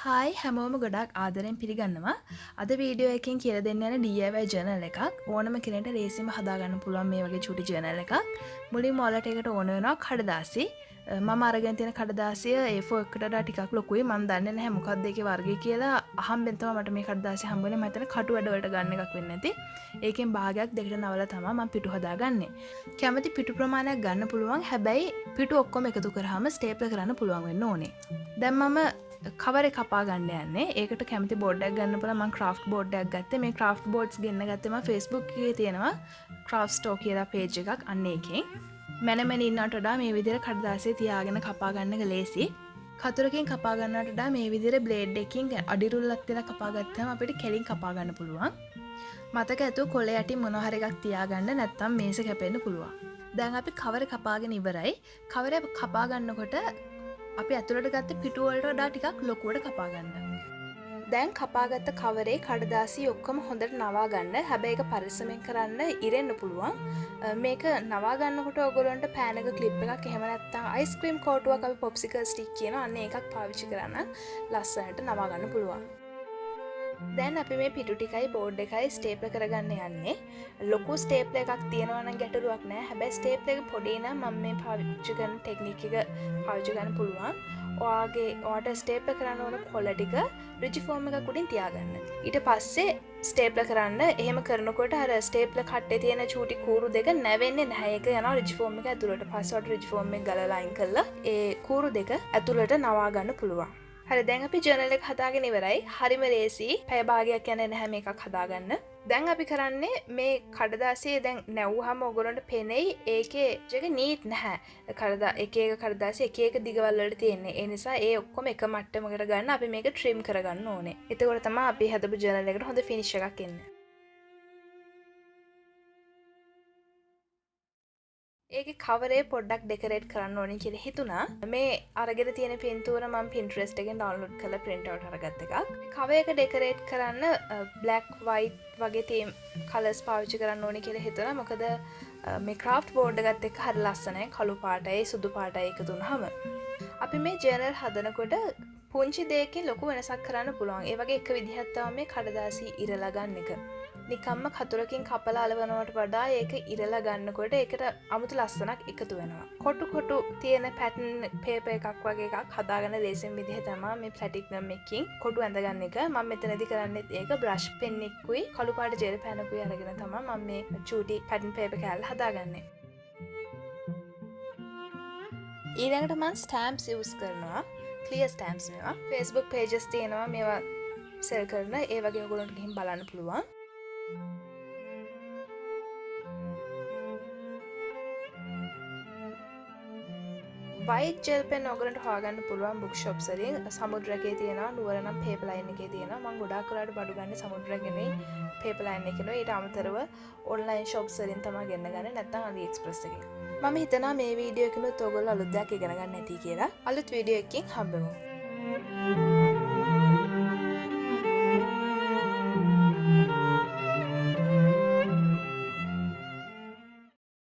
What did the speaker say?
Hi හැමෝම ගොඩක් ආදරෙන් පිළිගන්නවා. අද වීඩියෝ එකෙන් කියලා දෙන්න යන DIY ජර්නල් එකක්. ඕනම කෙනෙක්ට ලේසියෙන්ම හදාගන්න පුළුවන් මේ වගේ චූටි ජර්නල් එකක්. මුලින්ම ඔයාලට ඒකට ඕන වෙනවා කඩදාසි. මම අරගෙන තියෙන කඩදාසිය A4 එකට වඩා ටිකක් ලොකුයි. මම දන්නේ නැහැ මොකක්ද ඒකේ වර්ගය කියලා. අහම්බෙන් තමයි මට මේ කඩදාසිය හම්බුනේ. මම හිතන්නේ කටු වැඩ වලට ගන්න එකක් වෙන්නේ නැති. ඒකෙන් භාගයක් දෙකට නවලා තමයි මම පිටු හදාගන්නේ. කැමති පිටු ප්‍රමාණයක් ගන්න පුළුවන්. හැබැයි පිටු ඔක්කොම එකතු කරාම ස්ටේප්ලර් කරන්න පුළුවන් වෙන්න ඕනේ. දැන් මම කවර කපා ගන්න යන්නේ. ඒකට කැමති බෝඩ්ඩක් ගන්න පුළුවන්. මම ක්‍රාෆ්ට් බෝඩ්ඩයක් ගත්තේ. මේ ක්‍රාෆ්ට් බෝඩ්ස් ගෙන්න ගත්තේ මම Facebook එකේ තියෙනවා ක්‍රාෆ්ට් ස්ටෝ කියලා පේජ් එකක්. අන්න ඒකෙන් මැනමැන ඉන්නට වඩා මේ විදිහට කඩදාසිය තියාගෙන කපා ගන්න එක ලේසි. කතුරකින් කපා ගන්නට වඩා මේ විදිහට බ්ලේඩ් එකකින් අඩිරුල්ලක් තියලා කපා ගත්තාම අපිට කෙලින් කපා ගන්න පුළුවන්. මතක ඇතුව කොළ යටි මොන හරි එකක් තියාගන්න, නැත්නම් මේස කැපෙන්න පුළුවන්. දැන් අපි කවර කපාගෙන ඉවරයි. කවර කපා ගන්නකොට අපි ඇතුළට ගත්ත පිටු වලට වඩා ටිකක් ලොකුවට කපා ගන්න. දැන් කපාගත්ත කවරේ කඩදාසි ඔක්කොම හොඳට නවා ගන්න. හැබැයි ඒක පරිස්සමෙන් කරන්න ඉරෙන්න පුළුවන්. මේක නවා ගන්නකොට ඔයගොල්ලන්ට පෑන් එක ක්ලිප් එකක් එහෙම නැත්නම් අයිස්ක්‍රීම් කෝටුවක් අපි පොප්සිකල් ස්ටික් කියනවා. අන්න ඒකක් පාවිච්චි කරන්න ලස්සනට නවා ගන්න පුළුවන්. දැන් අපි මේ පිටු ටිකයි බෝඩ් එකයි ස්ටේප්ලර් කරගන්න යන්නේ. ලොකු ස්ටේප්ලර් එකක් තියෙනවා නම් ගැටලුවක් නැහැ. හැබැයි ස්ටේප්ලර් එක පොඩි නම් මම මේ පාවිච්චි කරන ටෙක්නික් එක පාවිච්චි කරන්න පුළුවන්. ඔයාට ස්ටේප්ලර් කරන්න ඕන කොළ ටික රිජි ෆෝම් එකක් උඩින් තියාගන්න. ඊට පස්සේ ස්ටේප්ලර් කරන්න. එහෙම කරනකොට අර ස්ටේප්ලර් කට්ටේ තියෙන චූටි කූරු දෙක නැවෙන්නේ නැහැ. ඒක යනවා රිජි ෆෝම් එක ඇතුළට. පස්සේ ඔයාට රිජි ෆෝම් එක ගලලා අයින් කරලා ඒ කූරු දෙක ඇතුළට නවා ගන්න පුළුවන්. හරි, දැන් අපි ජර්නල් එක හදාගෙන ඉවරයි. හරිම ලේසි. පැය භාගයක් යන්නේ නැහැ මේකක් හදාගන්න. දැන් අපි කරන්නේ මේ කඩදාසිය දැන් නැව්වහම ඔයගොල්ලන්ට පෙනෙයි ඒකේ එක නීට් නැහැ. එක එක කඩදාසිය එක එක දිගවල් වලට තියෙන්නේ. ඒ නිසා ඒ ඔක්කොම එක මට්ටමකට ගන්න අපි මේක ට්‍රිම් කරගන්න ඕනේ. එතකොට තමයි අපි හදපු ජර්නල් එකට හොඳ ෆිනිෂ් එකක් එන්නේ. ඒක කවරේ පොඩ්ඩක් ඩෙකරේට් කරන්න ඕනේ කියලා හිතුණා. මේ අරගෙන තියෙන පින්තූර මම Pinterest එකෙන් ඩවුන්ලෝඩ් කරලා print out අරගත්ත එකක්. කවර් එක ඩෙකරේට් කරන්න black white වගේ තීම් කලර්ස් පාවිච්චි කරන්න ඕනේ කියලා හිතුණා. මොකද මේ craft board එකත් එක්ක හරි ලස්සනයි. කළු පාටයි සුදු පාටයි එකතු වුනහම අපි මේ ජර්නල් හදනකොට පුංචි දෙයකින් ලොකු වෙනසක් කරන්න පුළුවන්. ඒ වගේ එක විදිහක් තමයි මේ කඩදාසි ඉරලා ගන්න එක. නිකම්ම කතුරකින් කපලා අලවනවට වඩා ඒක ඉරලා ගන්නකොට ඒකට අමුතු ලස්සනක් එකතු වෙනවා. කොටු තියෙන පැටර්න් පේපර් එකක් වගේ එකක් හදාගන්න ලේසියෙන් විදිහ තමයි මේ ප්ලැටිනම් එකකින් කොටු ඇඳගන්න එක. මම මෙතනදී කරන්නේ ඒක බ්‍රෂ් පෙන් එකකුයි කළු පාට ජෙල් පෑනකුයි අරගෙන තමයි මම මේ චූටි පැටර්න් පේපර් කෑල්ල හදාගන්නේ. ඊළඟට මම ස්ටැම්ප්ස් යූස් කරනවා. ක්ලියර් ස්ටැම්ප්ස් මේවා. Facebook pages තියෙනවා මේවා සෙල් කරන. ඒ වගේ ඔයගොල්ලන්ට ගිහින් බලන්න පුළුවන්. වයිට් ජෙල් පෙන් ඔයගලන්ට හොයාගන්න පුළුවන් බුක් ෂොප්ස් වලින්. සමුද්‍රකේ තියෙනවා, නුවර නම් පේපර් ලයින් එකේ තියෙනවා. මම ගොඩාක් වෙලාවට බඩු ගන්න සමුද්‍රකේ පේපර් ලයින් එකේ. ඊට අමතරව ඔන්ලයින් ෂොප්ස් වලින් තමයි ගෙන්න ගන්නේ, නැත්නම් AliExpress එකෙන්. මම හිතනවා මේ වීඩියෝ එකනොත් ඔයගොල්ලෝ අලුත් දෙයක් ඉගෙන ගන්න ඇති කියලා. අලුත් වීඩියෝ එකකින් හම්බෙමු.